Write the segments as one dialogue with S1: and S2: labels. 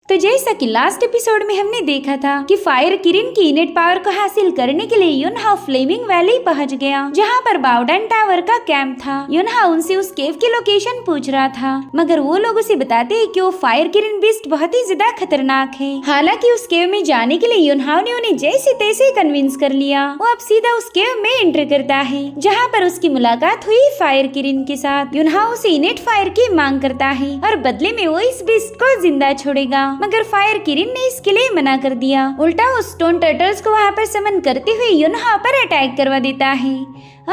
S1: तो जैसा कि लास्ट एपिसोड में हमने देखा था कि फायर किरण की इनेट पावर को हासिल करने के लिए युनहाओ फ्लेमिंग वैली पहुंच गया, जहां पर बाउडन टावर का कैंप था। युनहाओ उनसे उस केव की लोकेशन पूछ रहा था, मगर वो लोग उसे बताते हैं कि वो फायर किरण बीस्ट बहुत ही ज्यादा खतरनाक है। हालांकि उस केव में जाने के लिए युनहाओ ने उन्हें जैसे तैसे कन्विंस कर लिया। वो अब सीधा उस केव में एंटर करता है, जहाँ पर उसकी मुलाकात हुई फायर किरण के साथ। युनहाओ उसे इनेट फायर की मांग करता है और बदले में वो इस बीस्ट को जिंदा छोड़ेगा, मगर फायर किरण ने इसके लिए मना कर दिया। उल्टा उस स्टोन टर्टल्स को वहाँ पर समन करते हुए युनहाओ पर अटैक करवा देता है।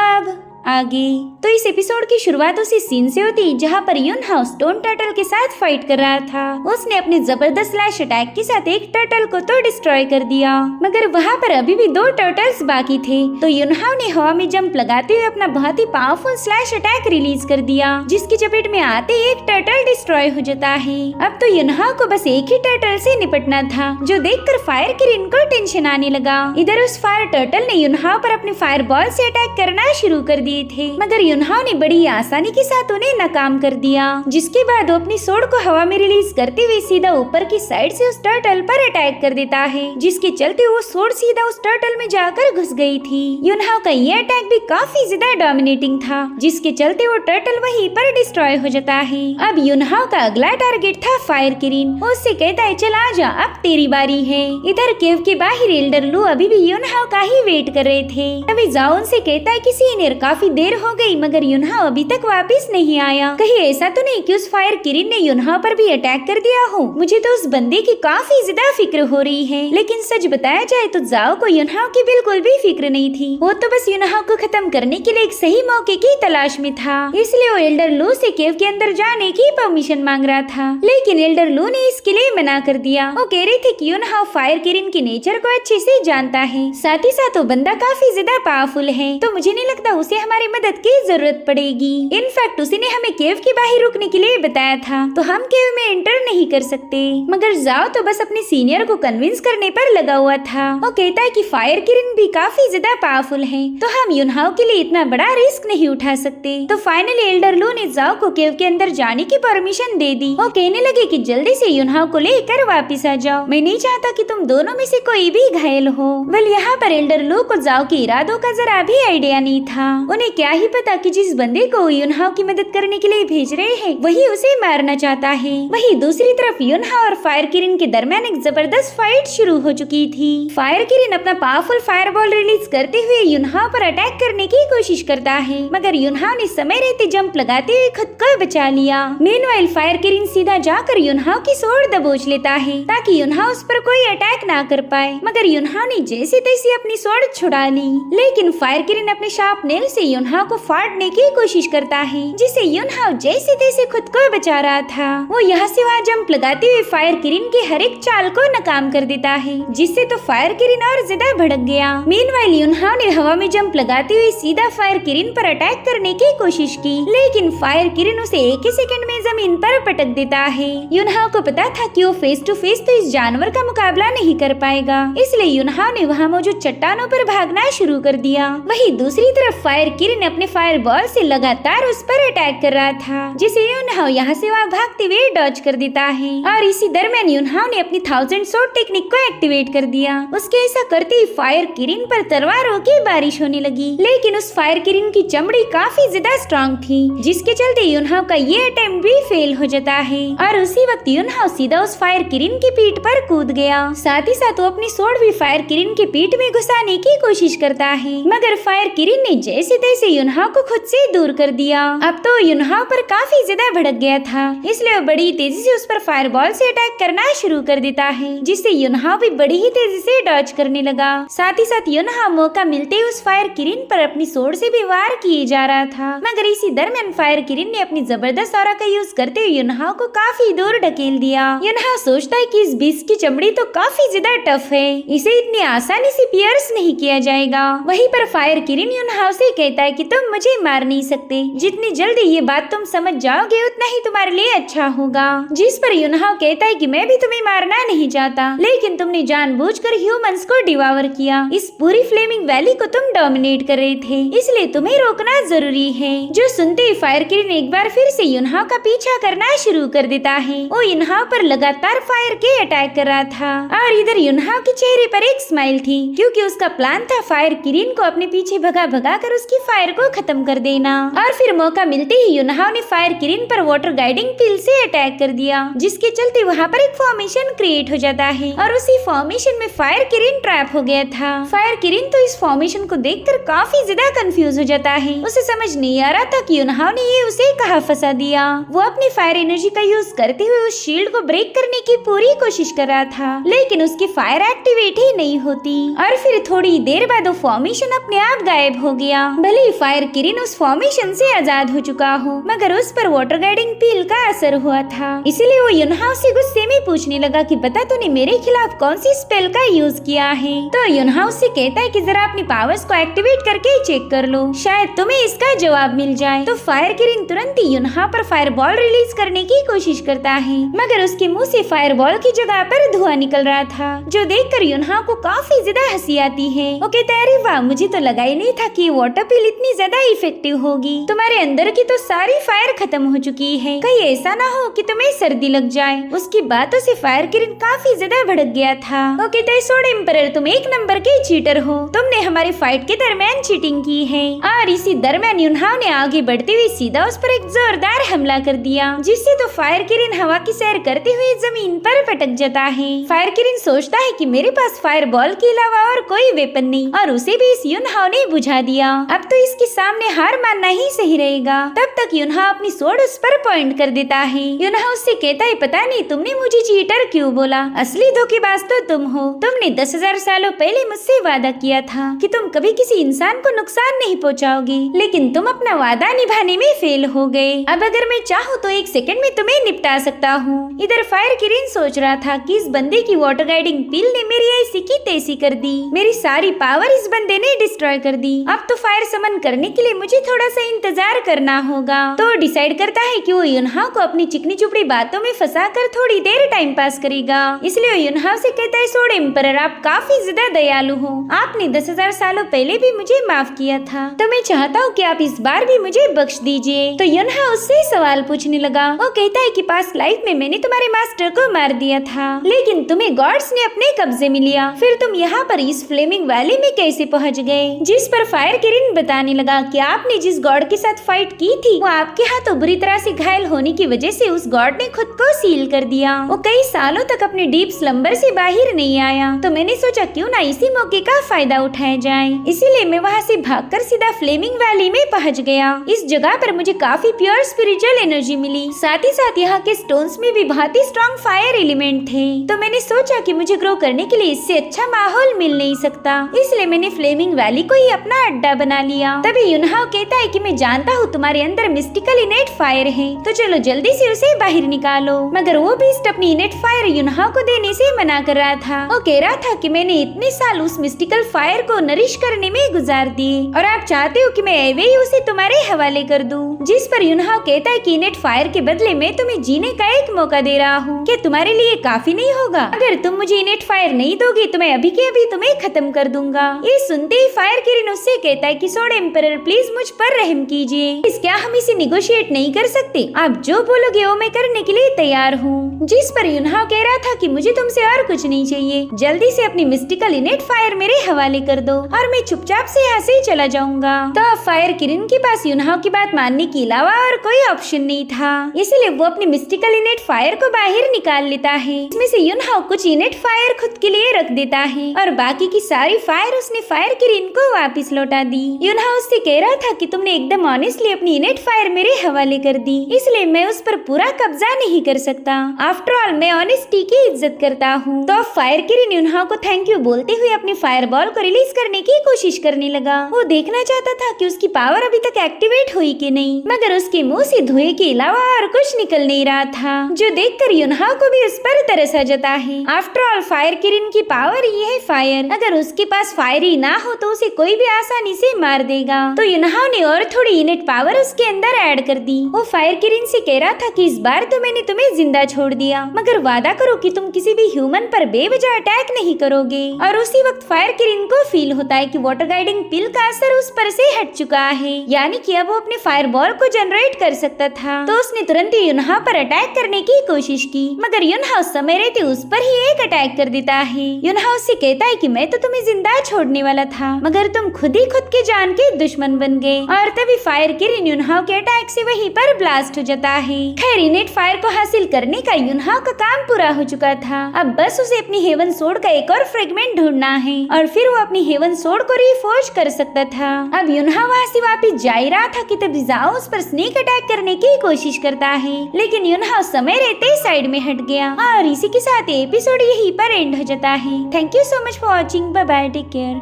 S1: अब आगे तो इस एपिसोड की शुरुआत उसी सीन से होती जहाँ पर युनहाओ स्टोन टर्टल के साथ फाइट कर रहा था। उसने अपने जबरदस्त स्लैश अटैक के साथ एक टर्टल को तो डिस्ट्रॉय कर दिया, मगर वहाँ पर अभी भी 2 टर्टल्स बाकी थे। तो युनहाओ ने हवा में जंप लगाते हुए अपना बहुत ही पावरफुल स्लैश अटैक रिलीज कर दिया, जिसकी चपेट में आते ही एक टर्टल डिस्ट्रॉय हो जाता है। अब तो युनहाओ को बस एक ही टर्टल से निपटना था, जो देखकर फायर किरण को टेंशन आने लगा। इधर उस फायर टर्टल ने युनहाओ पर अपने फायर बॉल से अटैक करना शुरू कर दिए थे, मगर युनहाओ ने बड़ी आसानी के साथ उन्हें नाकाम कर दिया। जिसके बाद वो अपनी सोड को हवा में रिलीज करते हुए सीधा ऊपर की साइड से उस टर्टल पर अटैक कर देता है, जिसके चलते वो सोड सीधा उस टर्टल में जाकर घुस गई थी। युनहाओ का ये अटैक भी काफी ज्यादा डोमिनेटिंग था, जिसके चलते वो टर्टल वहीं पर डिस्ट्रॉय हो जाता है। अब युनहाओ का अगला टारगेट था फायर किरण। वो उससे कहता है, चल आजा, अब तेरी बारी है। इधर केव के बाहर एल्डर लू अभी भी युनहाओ का ही वेट कर रहे थे। तभी जाओ उनसे कहता है कि सीनियर काफी देर हो गई, मगर युनहाओ अभी तक वापस नहीं आया। कहीं ऐसा तो नहीं कि उस फायर किरण ने युनहाओ पर भी अटैक कर दिया हो। मुझे तो उस बंदे की काफी ज्यादा फिक्र हो रही है। लेकिन सच बताया जाए तो जाओ को युनहाओ की बिल्कुल भी फिक्र नहीं थी। वो तो बस युनहाओ को खत्म करने के लिए एक सही मौके की तलाश में था, इसलिए वो एल्डर लू से केव के अंदर जाने की परमिशन मांग रहा था। लेकिन एल्डर लू ने इसके लिए मना कर दिया। वो कह रहे थे कि युनहाओ फायर किरण के नेचर को अच्छे से जानता है, साथ ही साथ वो बंदा काफी ज्यादा पावरफुल है, तो मुझे नहीं लगता उसे हमारी मदद की जरूरत पड़ेगी। इनफैक्ट उसी ने हमें केव के बाहर रुकने के लिए बताया था, तो हम केव में एंटर नहीं कर सकते। मगर जाओ तो बस अपने सीनियर को कन्विंस करने पर लगा हुआ था। वो कहता है कि फायर किरण भी काफी ज्यादा पावरफुल है, तो हम युनहाओ के लिए इतना बड़ा रिस्क नहीं उठा सकते। तो फाइनली एल्डर लू ने जाओ को केव के अंदर जाने की परमिशन दे दी। वो कहने लगे कि जल्दी से युनहाओ को लेकर वापिस आ जाओ, मैं नहीं चाहता कि तुम दोनों में से कोई भी घायल हो। वेल यहाँ पर एल्डर लू को जाओ के इरादों का जरा भी आइडिया नहीं था। उन्हें क्या ही पता कि जिस बंदे को युनहाओ की मदद करने के लिए भेज रहे हैं वही उसे मारना चाहता है। वहीं दूसरी तरफ युनहाओ और फायर किरण के दरमियान एक जबरदस्त फाइट शुरू हो चुकी थी। फायर किरण अपना पावरफुल फायर बॉल रिलीज करते हुए युनहाओ पर अटैक करने की कोशिश करता है, मगर युनहाओ ने समय रहते जंप लगाते हुए खुद को बचा लिया। मीनवाइल फायर किरण सीधा जाकर युनहाओ की सोड दबोच लेता है, ताकि युनहाओ उस पर कोई अटैक ना कर पाए। मगर युनहाओ ने जैसे तैसे अपनी सोड छुड़ा ली, लेकिन फायर किरण अपने शार्प नेल से युनहाओ को फाड़ने की कोशिश करता है, जिसे युनहाओ जैसे तैसे खुद को बचा रहा था। वो यहाँ से वहाँ जंप लगाते हुए फायर किरण के हर एक चाल को नाकाम कर देता है, जिससे तो फायर किरण और ज्यादा भड़क गया। मीनवाइल युनहाओ ने हवा में जंप लगाते हुए सीधा फायर किरण पर अटैक करने की कोशिश की, लेकिन फायर किरण उसे एक ही सेकंड में जमीन पर पटक देता है। युनहाओ को पता था कि वो फेस टू फेस तो इस जानवर का मुकाबला नहीं कर पाएगा, इसलिए युनहाओ ने वहाँ मौजूद चट्टानों पर भागना शुरू कर दिया। वहीं दूसरी तरफ फायर किरण अपने फायर बॉल से लगातार उस पर अटैक कर रहा था, जिसे युनहाओ यहाँ से वहाँ भागते हुए डॉज कर देता है। और इसी दरमियान युनहाओ ने अपनी 1000 सोड टेक्निक को एक्टिवेट कर दिया। उसके ऐसा करते ही फायर किरण पर तलवारों की बारिश होने लगी, लेकिन उस फायर किरण की चमड़ी काफी ज्यादा स्ट्रॉन्ग थी, जिसके चलते युनहाओ का ये अटेम्प्ट भी फेल हो जाता है। और उसी वक्त युनहाओ सीधा उस फायर किरण की पीठ पर कूद गया। साथ ही साथ वो अपनी सोड भी फायर किरण की पीठ में घुसाने की कोशिश करता है, मगर फायर किरण ने जैसे तैसे युनहाओ को खुद से दूर कर दिया। अब तो युनहाओ पर काफी ज्यादा भड़क गया था, इसलिए वो बड़ी तेजी से उस पर फायर बॉल से अटैक करना शुरू कर देता है, जिससे युनहाओ भी बड़ी ही तेजी से डॉज करने लगा। साथ ही साथ युनहाओ मौका मिलते ही उस फायर किरण पर अपनी सोड से भी वार किए जा रहा था, मगर इसी दरमियान फायर किरण ने अपनी जबरदस्त ऑरा का यूज करते हुए युनहाओ को काफी दूर ढकेल दिया। युनहाओ सोचता है कि इस बीस्ट की चमड़ी तो काफी ज्यादा टफ है, इसे इतनी आसानी से पियर्स नहीं किया जाएगा। वहीं पर फायर किरण युनहाओ से कहता कहता है कि तुम मुझे मार नहीं सकते, जितनी जल्दी ये बात तुम समझ जाओगे उतना ही तुम्हारे लिए अच्छा होगा। जिस पर युनहाओ कहता है कि मैं भी तुम्हें मारना नहीं चाहता, लेकिन तुमने जानबूझकर ह्यूमंस को डिवावर किया। इस पूरी फ्लेमिंग वैली को तुम डोमिनेट कर रहे थे, इसलिए तुम्हें रोकना जरूरी है। जो सुनते ही फायर किरण एक बार फिर से युनहाओ का पीछा करना शुरू कर देता है। वो युनहाओ पर लगातार फायर के अटैक कर रहा था और इधर युनहाओ के चेहरे पर एक स्माइल थी, क्योंकि उसका प्लान था फायर किरण को अपने पीछे भगा भगा कर उसकी फायर को खत्म कर देना। और फिर मौका मिलते ही युनहाओ ने फायर किरण पर वाटर गाइडिंग पिल से अटैक कर दिया, जिसके चलते वहाँ पर एक फॉर्मेशन क्रिएट हो जाता है और उसी फॉर्मेशन में फायर किरण ट्रैप हो गया था। फायर किरण तो इस फॉर्मेशन को देखकर काफी ज्यादा कंफ्यूज हो जाता है। उसे समझ नहीं आ रहा था कि युनहाओ ने ये उसे कहाँ फंसा दिया। वो अपनी फायर एनर्जी का यूज करते हुए उस शील्ड को ब्रेक करने की पूरी कोशिश कर रहा था, लेकिन उसकी फायर एक्टिवेट ही नहीं होती। और फिर थोड़ी देर बाद वो फॉर्मेशन अपने आप गायब हो गया। भले ही फायर किरण उस फॉर्मेशन से आजाद हो चुका हो, मगर उस पर वाटर गाइडिंग पिल का असर हुआ था। इसीलिए वो युनहाओ से गुस्से में पूछने लगा कि बता तूने मेरे खिलाफ कौन सी स्पेल का यूज किया है। तो युनहाओ से कहता है कि जरा अपनी पावर्स को एक्टिवेट करके चेक कर लो, शायद तुम्हें इसका जवाब मिल जाए। तो फायर किरण तुरंत ही युनहाओ पर फायर बॉल रिलीज करने की कोशिश करता है, मगर उसके मुंह से फायर बॉल की जगह पर धुआं निकल रहा था, जो देखकर युनहाओ को काफी ज्यादा हंसी आती है। वो कहता है, अरे वाह, मुझे तो लगा ही नहीं था कि वाटर पिल इतनी ज्यादा इफेक्टिव होगी। तुम्हारे अंदर की तो सारी फायर खत्म हो चुकी है, कहीं ऐसा ना हो कि तुम्हें सर्दी लग जाए। उसकी बातों से फायर किरण काफी ज्यादा भड़क गया था। वो कहता है, सोड एम्परर, तुम एक नंबर के चीटर हो, तुमने हमारी फाइट के दरमियान चीटिंग की है। और इसी दरमियान युनहाओ ने आगे बढ़ते हुए सीधा उस पर एक जोरदार हमला कर दिया, जिससे तो फायर किरण हवा की सैर करते हुए जमीन पर पटक जाता है। फायर किरण सोचता है कि मेरे पास फायर बॉल के अलावा और कोई वेपन नहीं, और उसे भी इस युनहाओ ने बुझा दिया। अब तो इसके सामने हार मानना ही सही रहेगा। तब तक युनहाओ अपनी सोड उस पर पॉइंट कर देता है। युनहाओ उससे कहता है, पता नहीं तुमने मुझे चीटर क्यों बोला, असली धोखेबाज तो तुम हो। तुमने 10,000 सालों पहले मुझसे वादा किया था कि तुम कभी किसी इंसान को नुकसान नहीं पहुंचाओगे, लेकिन तुम अपना वादा निभाने में फेल हो गए। अब अगर मैं चाहूँ तो 1 सेकंड में तुम्हें निपटा सकता हूँ। इधर फायर किरण सोच रहा था कि इस बंदे की वाटर गाइडिंग पिल ने मेरी ऐसी की तैसी कर दी, मेरी सारी पावर इस बंदे ने डिस्ट्रॉय कर दी। अब तो फायर समन करने के लिए मुझे थोड़ा सा इंतजार करना होगा। तो डिसाइड करता है कि वो युनहाओ को अपनी चिकनी चुपड़ी बातों में फंसाकर थोड़ी देर टाइम पास करेगा। इसलिए युनहाओ से कहता है, सोड एम्परर, आप काफी ज्यादा दयालु हो, आपने 10,000 सालों पहले भी मुझे माफ किया था, तो मैं चाहता हूँ कि आप इस बार भी मुझे बख्श दीजिए। तो युनहाओ उससे सवाल पूछने लगा। वो कहता है कि पास्ट लाइफ में मैंने तुम्हारे मास्टर को मार दिया था, लेकिन तुम्हें गॉड्स ने अपने कब्जे में लिया, फिर तुम यहाँ पर इस फ्लेमिंग वैली में कैसे पहुँच गए। जिस पर फायर किरण बताने लगा कि आपने जिस गॉड के साथ फाइट की थी वो आपके हाथों बुरी तरह से घायल होने की वजह से उस गॉड ने खुद को सील कर दिया। वो कई सालों तक अपने डीप स्लम्बर से बाहर नहीं आया, तो मैंने सोचा क्यों ना इसी मौके का फायदा उठाया जाए। इसीलिए मैं वहाँ से भागकर सीधा फ्लेमिंग वैली में पहुँच गया। इस जगह पर मुझे काफी प्योर स्पिरिचुअल एनर्जी मिली, साथ ही साथ यहाँ के स्टोन्स में भी बहुत ही स्ट्रॉन्ग फायर एलिमेंट थे। तो मैंने सोचा कि मुझे ग्रो करने के लिए इससे अच्छा माहौल मिल नहीं सकता, इसलिए मैंने फ्लेमिंग वैली को ही अपना अड्डा बना लिया। तभी युनहाओ कहता है कि मैं जानता हूँ तुम्हारे अंदर मिस्टिकल इनेट फायर है, तो चलो जल्दी से उसे बाहर निकालो। मगर वो बीस्ट अपनी इनेट फायर युनहाओ को देने से मना कर रहा था। वो कह रहा था कि मैंने इतने साल उस मिस्टिकल फायर को नरिश करने में गुजार दिए, और आप चाहते हो कि मैं एवे ही उसे तुम्हारे हवाले कर दूं। जिस पर युनहाओ कहता है कि इनेट फायर के बदले मैं तुम्हें जीने का एक मौका दे रहा हूँ, क्या तुम्हारे लिए काफी नहीं होगा? अगर तुम मुझे इनेट फायर नहीं दोगे तो मैं अभी के अभी तुम्हें खत्म कर दूंगा। ये सुनते ही फायर किरण उससे कहता है कि सोड एम्परर, प्लीज मुझ पर रहम कीजिए, क्या हम इसे निगोशिएट नहीं कर सकते? आप जो बोलोगे वो मैं करने के लिए तैयार हूँ। जिस पर युनहाओ कह रहा था कि मुझे तुमसे और कुछ नहीं चाहिए, जल्दी से अपनी मिस्टिकल इनेट फायर मेरे हवाले कर दो और मैं चुपचाप से यहाँ से चला जाऊंगा। तो अब फायर किरण के पास युनहाओ की बात मानने के अलावा और कोई ऑप्शन नहीं था, इसलिए वो अपनी मिस्टिकल इनेट फायर को बाहर निकाल लेता है। इसमें से युनहाओ कुछ इनेट फायर खुद के लिए रख देता है और बाकी की सारी फायर उसने फायर किरण को वापस लौटा दी। युनहाओ उससे कह रहा था कि तुमने एकदम ऑनेस्टली अपनी इनेट फायर मेरे हवाले कर दी, इसलिए मैं उस पर पूरा कब्जा नहीं कर सकता। आफ्टर ऑल मैं ऑनेस्टी की इज्जत करता हूँ। तो फायर किरण युनहाओ को थैंक यू बोलते हुए अपनी फायर बॉल को रिलीज करने की कोशिश करने लगा। वो देखना चाहता था कि उसकी पावर अभी तक एक्टिवेट हुई कि नहीं, मगर उसके मुंह से धुएं के अलावा और कुछ निकल नहीं रहा था, जो देखकर युनहाओ को भी उस पर तरस आ जाता है। आफ्टर ऑल फायर किरण की पावर ये है फायर। अगर उसके पास फायर ही ना हो तो उसे कोई भी आसानी से मार देगा। तो युनहाओ ने और थोड़ी इनेट पावर उसके अंदर ऐड कर दी। वो फायर किरिन से कह रहा था कि इस बार तो मैंने तुम्हें जिंदा छोड़ दिया, मगर वादा करो कि तुम किसी भी ह्यूमन पर बेवजह अटैक नहीं करोगे। और उसी वक्त फायर किरिन को फील होता है कि वाटर गाइडिंग पिल का असर उस पर से हट चुका है, यानी कि अब वो अपने फायर बॉल को जनरेट कर सकता था। तो उसने तुरंत ही युनहाओ पर अटैक करने की कोशिश की, मगर युनहाओ समय रहते उस पर ही एक अटैक कर देता है। युनहाओ उससे कहता है कि मैं तो तुम्हें जिंदा छोड़ने वाला था, मगर तुम खुद ही खुद के जान के दुश्मन बन गए। और तभी फायर किरिन युनहाओ के अटैक से वहीं पर ब्लास्ट हो जाता है। खैर इनेट फायर को हासिल करने का युनहाओ का काम पूरा हो चुका था। अब बस उसे अपनी हेवन सोर्ड का एक और फ्रेगमेंट ढूंढना है और फिर वो अपनी हेवन सोर्ड को रीफोर्ज कर सकता था। अब युनहाओ वहाँ से वापिस जा ही रहा था कि तभी जाओ उस पर स्नेक अटैक करने की कोशिश करता है, लेकिन युनहाओ समय रहते साइड में हट गया। और इसी के साथ एपिसोड यहीं पर एंड हो जाता है। Thank you so much for watching. Bye bye, take care.